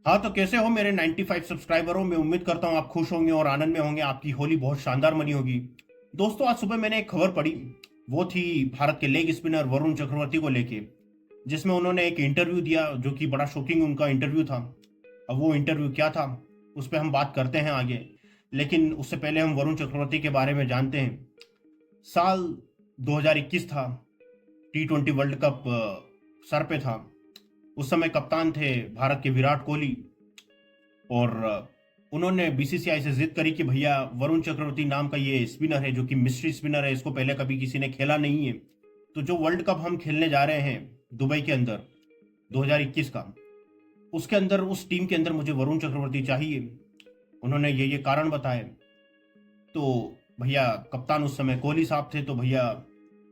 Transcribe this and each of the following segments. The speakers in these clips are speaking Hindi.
हाँ, तो कैसे हो मेरे 95 सब्सक्राइबरों? मैं उम्मीद करता हूँ आप खुश होंगे और आनंद में होंगे। आपकी होली बहुत शानदार मनी होगी। दोस्तों, आज सुबह मैंने एक खबर पढ़ी। वो थी भारत के लेग स्पिनर वरुण चक्रवर्ती को लेके, जिसमें उन्होंने एक इंटरव्यू दिया जो कि बड़ा शॉकिंग उनका इंटरव्यू था। अब वो इंटरव्यू क्या था, उस पर हम बात करते हैं आगे। लेकिन उससे पहले हम वरुण चक्रवर्ती के बारे में जानते हैं। साल 2021 था। T20 वर्ल्ड कप सर पे था। उस समय कप्तान थे भारत के विराट कोहली। और उन्होंने बीसीसीआई से जिद करी कि भैया, वरुण चक्रवर्ती नाम का ये स्पिनर है जो कि मिस्ट्री स्पिनर है, इसको पहले कभी किसी ने खेला नहीं है। तो जो वर्ल्ड कप हम खेलने जा रहे हैं दुबई के अंदर 2021 का, उसके अंदर उस टीम के अंदर मुझे वरुण चक्रवर्ती चाहिए। उन्होंने ये कारण बताए। तो भैया, कप्तान उस समय कोहली साहब थे, तो भैया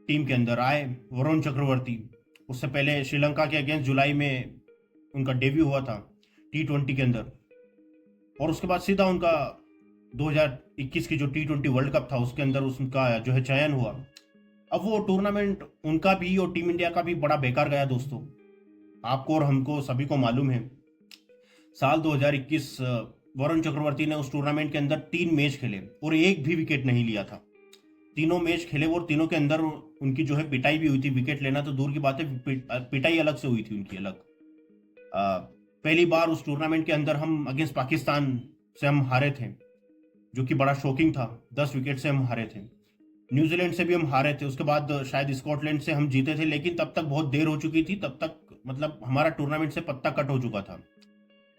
टीम के अंदर आए वरुण चक्रवर्ती। उससे पहले श्रीलंका के अगेंस्ट जुलाई में उनका डेब्यू हुआ था T20 के अंदर। और उसके बाद सीधा उनका 2021 की जो T20 वर्ल्ड कप था उसके अंदर उसका जो है चयन हुआ। अब वो टूर्नामेंट उनका भी और टीम इंडिया का भी बड़ा बेकार गया दोस्तों। आपको और हमको सभी को मालूम है। साल 2021 वरुण चक्रवर्ती ने उस टूर्नामेंट के अंदर 3 मैच खेले और एक भी विकेट नहीं लिया था। तीनों मैच खेले और तीनों के अंदर उनकी जो है पिटाई भी हुई थी। विकेट लेना तो दूर की बात है, पिटाई अलग से हुई थी उनकी अलग। पहली बार उस टूर्नामेंट के अंदर हम अगेंस्ट पाकिस्तान से हम हारे थे, जो कि बड़ा शॉकिंग था। 10 विकेट से हम हारे थे। न्यूजीलैंड से भी हम हारे थे। उसके बाद शायद स्कॉटलैंड से हम जीते थे, लेकिन तब तक बहुत देर हो चुकी थी। तब तक मतलब हमारा टूर्नामेंट से पत्ता कट हो चुका था।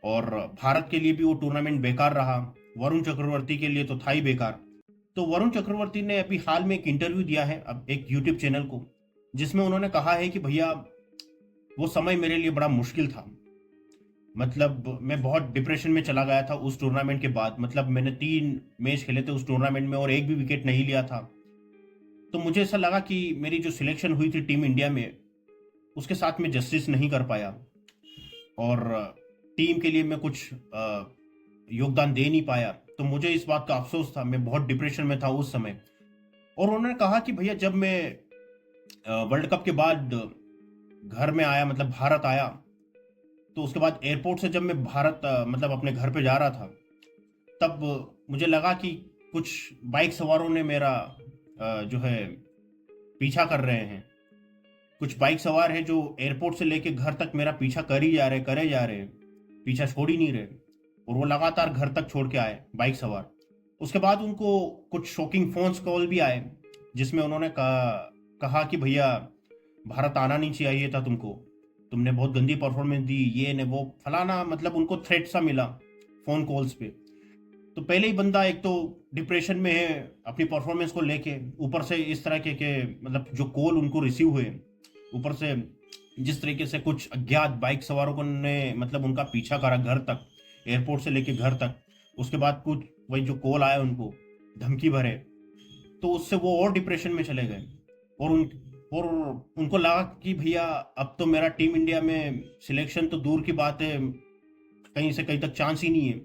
और भारत के लिए भी वो टूर्नामेंट बेकार रहा। वरुण चक्रवर्ती के लिए तो था ही बेकार। तो वरुण चक्रवर्ती ने अभी हाल में एक इंटरव्यू दिया है अब एक यूट्यूब चैनल को, जिसमें उन्होंने कहा है कि भैया, वो समय मेरे लिए बड़ा मुश्किल था। मतलब मैं बहुत डिप्रेशन में चला गया था उस टूर्नामेंट के बाद। मतलब मैंने 3 मैच खेले थे उस टूर्नामेंट में और एक भी विकेट नहीं लिया था। तो मुझे ऐसा लगा कि मेरी जो सिलेक्शन हुई थी टीम इंडिया में, उसके साथ में जस्टिस नहीं कर पाया। और टीम के लिए मैं कुछ योगदान दे नहीं पाया। तो मुझे इस बात का अफसोस था। मैं बहुत डिप्रेशन में था उस समय। और उन्होंने कहा कि भैया, जब मैं वर्ल्ड कप के बाद घर में आया, मतलब भारत आया, तो उसके बाद एयरपोर्ट से जब मैं भारत मतलब अपने घर पे जा रहा था, तब मुझे लगा कि कुछ बाइक सवारों ने मेरा जो है पीछा कर रहे हैं। कुछ बाइक सवार हैं जो एयरपोर्ट से लेके घर तक मेरा पीछा कर ही जा रहे, करे जा रहे, पीछा छोड़ ही नहीं रहे। और वो लगातार घर तक छोड़ के आए बाइक सवार। उसके बाद उनको कुछ शॉकिंग फोन कॉल भी आए, जिसमें उन्होंने कहा कि भैया, भारत आना नहीं चाहिए था तुमको, तुमने बहुत गंदी परफॉर्मेंस दी, ये ने वो फलाना। मतलब उनको थ्रेट सा मिला फोन कॉल्स पे। तो पहले ही बंदा एक तो डिप्रेशन में है अपनी परफॉर्मेंस को लेके, ऊपर से इस तरह के मतलब जो कॉल उनको रिसीव हुए, ऊपर से जिस तरीके से कुछ अज्ञात बाइक सवारों को ने मतलब उनका पीछा करा घर तक, एयरपोर्ट से लेके घर तक। उसके बाद कुछ वही जो कॉल आया उनको धमकी भरे, तो उससे वो और डिप्रेशन में चले गए। और और उनको लगा कि भैया, अब तो मेरा टीम इंडिया में सिलेक्शन तो दूर की बात है, कहीं से कहीं तक चांस ही नहीं है।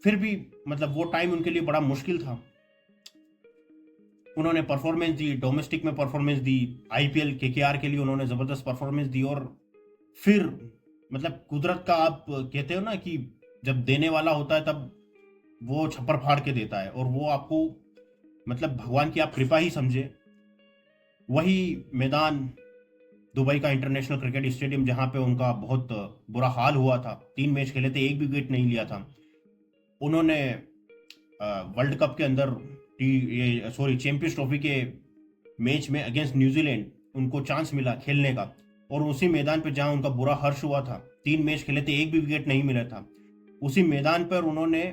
फिर भी मतलब वो टाइम उनके लिए बड़ा मुश्किल था। उन्होंने परफॉर्मेंस दी, डोमेस्टिक में परफॉर्मेंस दी, आईपीएल केकेआर के लिए उन्होंने जबरदस्त परफॉर्मेंस दी। और फिर मतलब कुदरत का, आप कहते हो ना कि जब देने वाला होता है तब वो छप्पर फाड़ के देता है, और वो आपको मतलब भगवान की आप कृपा ही समझे। वही मैदान, दुबई का इंटरनेशनल क्रिकेट स्टेडियम, जहां पे उनका बहुत बुरा हाल हुआ था। 3 मैच खेले थे, एक भी विकेट नहीं लिया था। उन्होंने वर्ल्ड कप के अंदर ये सॉरी चैंपियंस ट्रॉफी के मैच में अगेंस्ट न्यूजीलैंड उनको चांस मिला खेलने का। और उसी मैदान पे जहां उनका बुरा हर्ष हुआ था, 3 मैच खेले थे, एक भी विकेट नहीं मिला था, उसी मैदान पर उन्होंने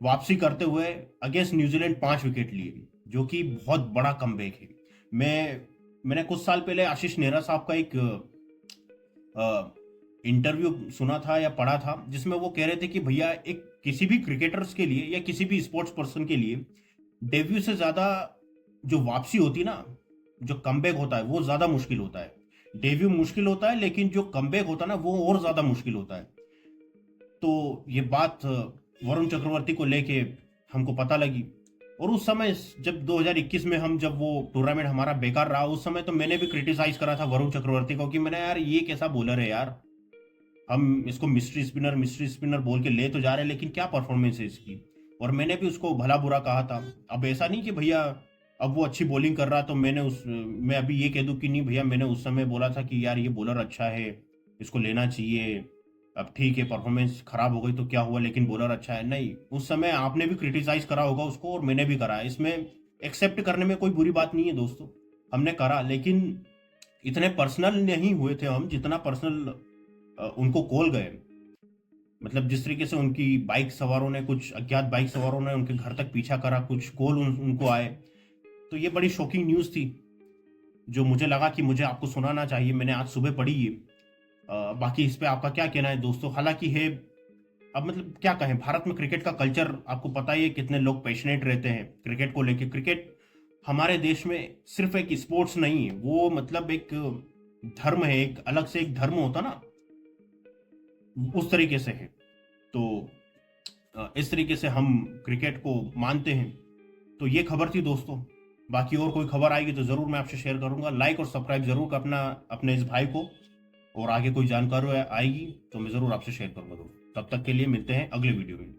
वापसी करते हुए अगेंस्ट न्यूजीलैंड 5 विकेट लिए, जो कि बहुत बड़ा कमबैक है। मैंने कुछ साल पहले आशीष नेहरा साहब का एक इंटरव्यू सुना था या पढ़ा था, जिसमें वो कह रहे थे कि भैया, एक किसी भी क्रिकेटर्स के लिए या किसी भी स्पोर्ट्स पर्सन के लिए डेब्यू से ज्यादा जो वापसी होती है ना, जो कमबैक होता है, वो ज्यादा मुश्किल होता है। डेब्यू मुश्किल होता है, लेकिन जो कमबैक होता है ना, वो और ज्यादा मुश्किल होता है। तो ये बात वरुण चक्रवर्ती को लेके हमको पता लगी। और उस समय जब 2021 में हम जब वो टूर्नामेंट हमारा बेकार रहा, उस समय तो मैंने भी क्रिटिसाइज करा था वरुण चक्रवर्ती को कि मैंने, यार ये कैसा बॉलर है यार, हम इसको मिस्ट्री स्पिनर बोल के ले तो जा रहे हैं, लेकिन क्या परफॉर्मेंस है इसकी। और मैंने भी उसको भला बुरा कहा था। अब ऐसा नहीं कि भैया अब वो अच्छी बॉलिंग कर रहा तो मैं अभी ये कह दूं कि नहीं भैया, मैंने उस समय बोला था कि यार ये बॉलर अच्छा है, इसको लेना चाहिए। अब ठीक है, परफॉर्मेंस खराब हो गई तो क्या हुआ, लेकिन बॉलर अच्छा है। नहीं, उस समय आपने भी क्रिटिसाइज करा होगा उसको और मैंने भी करा। इसमें एक्सेप्ट करने में कोई बुरी बात नहीं है दोस्तों, हमने करा। लेकिन इतने पर्सनल नहीं हुए थे हम जितना पर्सनल उनको कॉल गए। मतलब जिस तरीके से उनकी बाइक सवारों ने, कुछ अज्ञात बाइक सवारों ने उनके घर तक पीछा करा, कुछ कॉल उनको आए, तो ये बड़ी शॉकिंग न्यूज़ थी जो मुझे लगा कि मुझे आपको सुनाना चाहिए। मैंने आज सुबह पढ़ी ये। बाकी इस पे आपका क्या कहना है दोस्तों? हालांकि है, अब मतलब क्या कहें, भारत में क्रिकेट का कल्चर आपको पता ही है, कितने लोग पैशनेट रहते हैं क्रिकेट को लेके। क्रिकेट हमारे देश में सिर्फ एक स्पोर्ट्स नहीं है, वो मतलब एक धर्म है, एक अलग से एक धर्म होता ना, उस तरीके से है। तो इस तरीके से हम क्रिकेट को मानते हैं। तो ये खबर थी दोस्तों। बाकी और कोई खबर आएगी तो जरूर मैं आपसे शेयर करूंगा। लाइक और सब्सक्राइब जरूर करना अपने इस भाई को, और आगे कोई जानकारी आएगी तो मैं जरूर आपसे शेयर करूंगा दोस्तों। तब तक के लिए मिलते हैं अगले वीडियो में।